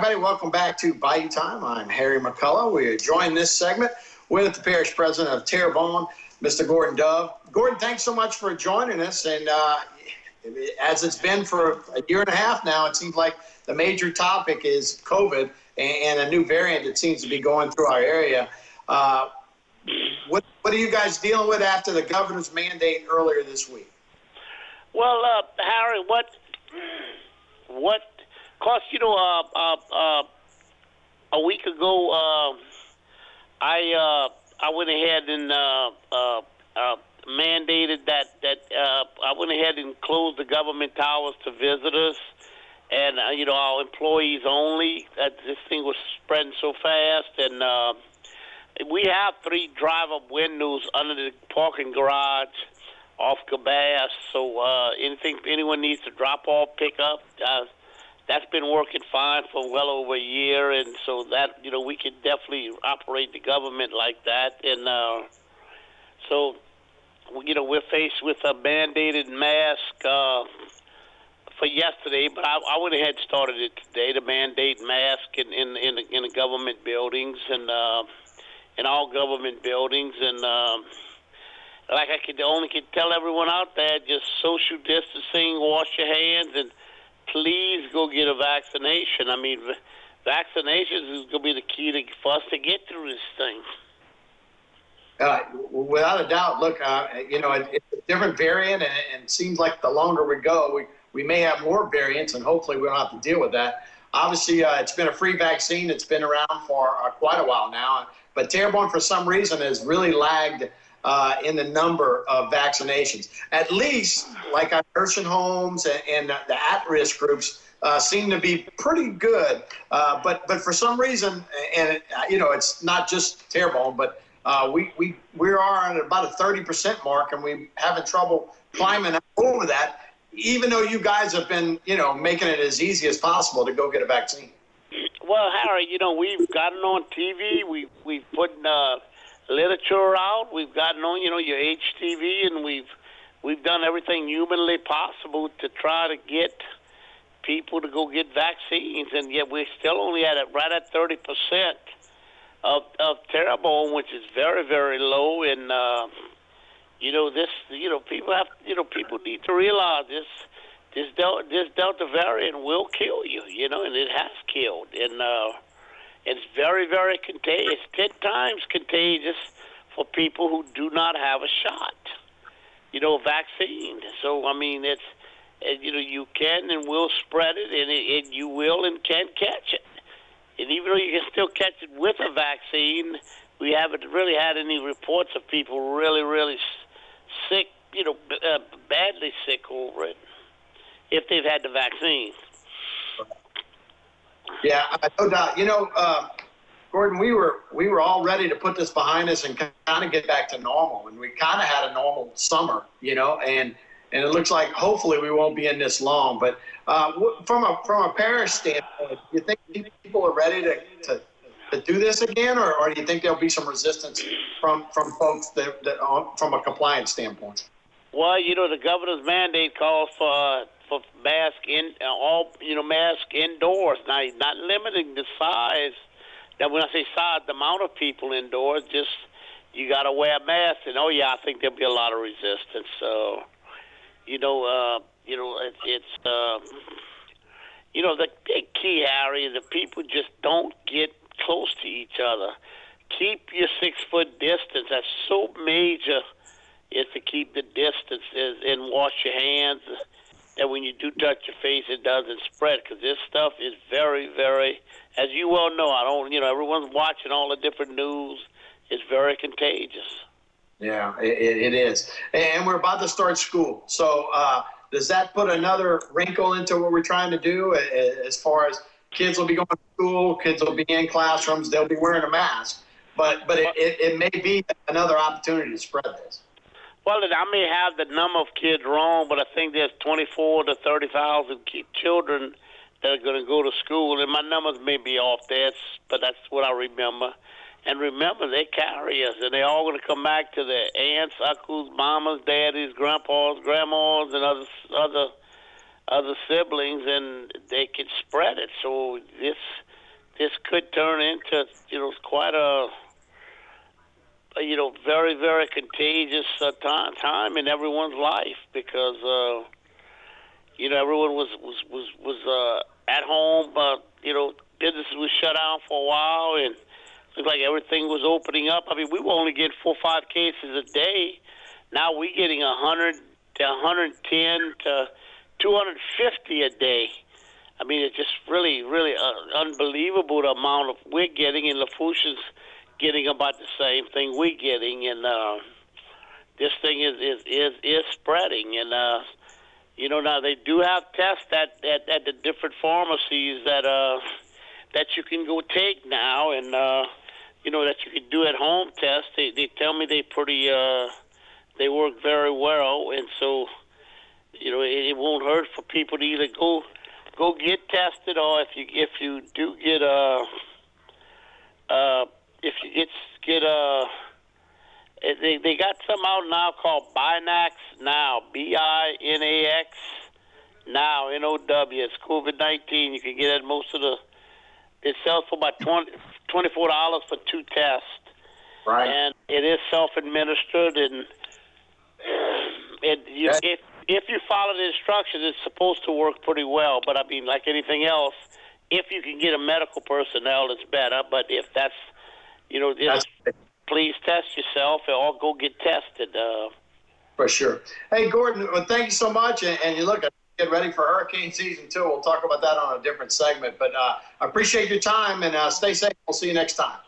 everybody. Welcome back to Bayou Time. I'm Harry McCullough. We are joined this segment with the parish president of Terrebonne, Mr. Gordon Dove. Gordon, thanks so much for joining us. And as it's been for a year and a half now, it seems like the major topic is COVID and a new variant that seems to be going through our area. What are you guys dealing with after the governor's mandate earlier this week? Well, Harry, what? Cause a week ago, I went ahead and mandated that I went ahead and closed the government towers to visitors, and our employees only. That this thing was spreading so fast, and we have 3 drive-up windows under the parking garage off Cabas, so anyone needs to drop off, pick up. That's been working fine for well over a year, and so that we can definitely operate the government like that. And so we're faced with a mandated mask for yesterday, but I went ahead and started it today. The mandate mask in the government buildings and in all government buildings, and like I could tell everyone out there, just social distancing, wash your hands, and please go get a vaccination. I mean, vaccinations is going to be the key for us to get through this thing. Without a doubt. Look, it's a different variant, and it seems like the longer we go, we may have more variants, and hopefully we don't have to deal with that. Obviously, it's been a free vaccine. It's been around for quite a while now. But Terrebonne, for some reason, has really lagged in the number of vaccinations. At least, like our nursing homes and the at-risk groups seem to be pretty good. But for some reason, and it's not just Terrebonne, but we are at about a 30% mark, and we're having trouble climbing over that, even though you guys have been, making it as easy as possible to go get a vaccine. Well, Harry, we've gotten on TV. We've put literature out. We've gotten on, your HTV, and we've done everything humanly possible to try to get people to go get vaccines, and yet we're still only right at 30% of Terrebonne, which is very, very low. And people need to realize this Delta variant will kill you, and it has killed, and it's very, very contagious. 10 times contagious for people who do not have a shot, vaccine. So, I mean, it's, you can and will spread it, and you will and can catch it. And even though you can still catch it with a vaccine, we haven't really had any reports of people really, really sick, badly sick over it, if they've had the vaccine. Yeah, no doubt. Gordon, we were all ready to put this behind us and kind of get back to normal, and we kind of had a normal summer, and it looks like hopefully we won't be in this long. But from a parish standpoint, do you think people are ready to do this again, or do you think there'll be some resistance from folks that from a compliance standpoint? Well, the governor's mandate calls for mask mask indoors. Now, he's not limiting the size. Now, when I say size, the amount of people indoors, just you got to wear a mask. And I think there'll be a lot of resistance. So, the big key, Harry, is that people just don't get close to each other. Keep your 6-foot distance. That's so major. Is to keep the distance and wash your hands. That when you do touch your face, it doesn't spread, because this stuff is very, very, as you well know, everyone's watching all the different news. It's very contagious. Yeah, it is. And we're about to start school. So does that put another wrinkle into what we're trying to do as far as kids will be going to school, kids will be in classrooms, they'll be wearing a mask. But it may be another opportunity to spread this. Well, I may have the number of kids wrong, but I think there's 24 to 30,000 children that are going to go to school, and my numbers may be off there, but that's what I remember. And remember, they carry us, and they're all going to come back to their aunts, uncles, mamas, daddies, grandpas, grandmas, and other siblings, and they can spread it. So this could turn into, quite a very, very contagious time in everyone's life because, everyone was at home. Businesses were shut down for a while, and it looked like everything was opening up. I mean, we were only getting 4 or 5 cases a day. Now we're getting 100 to 110 to 250 a day. I mean, it's just really, really unbelievable the amount of we're getting, and LaFouche's getting about the same thing we're getting, and this thing is spreading. And now they do have tests at the different pharmacies that you can go take now, and that you can do at home tests. They tell me they work very well, and so it won't hurt for people to either go get tested, or if you do get they got something out now called Binax Now, BINAX Now, NOW. It's COVID-19. You can get it it sells for about $24 for 2 tests. Right. And it is self-administered, and if you follow the instructions, it's supposed to work pretty well. But, I mean, like anything else, if you can get a medical personnel, it's better. But if that's, please test yourself or go get tested. For sure. Hey, Gordon, well, thank you so much. And you look, get ready for hurricane season 2. We'll talk about that on a different segment. But I appreciate your time, and stay safe. We'll see you next time.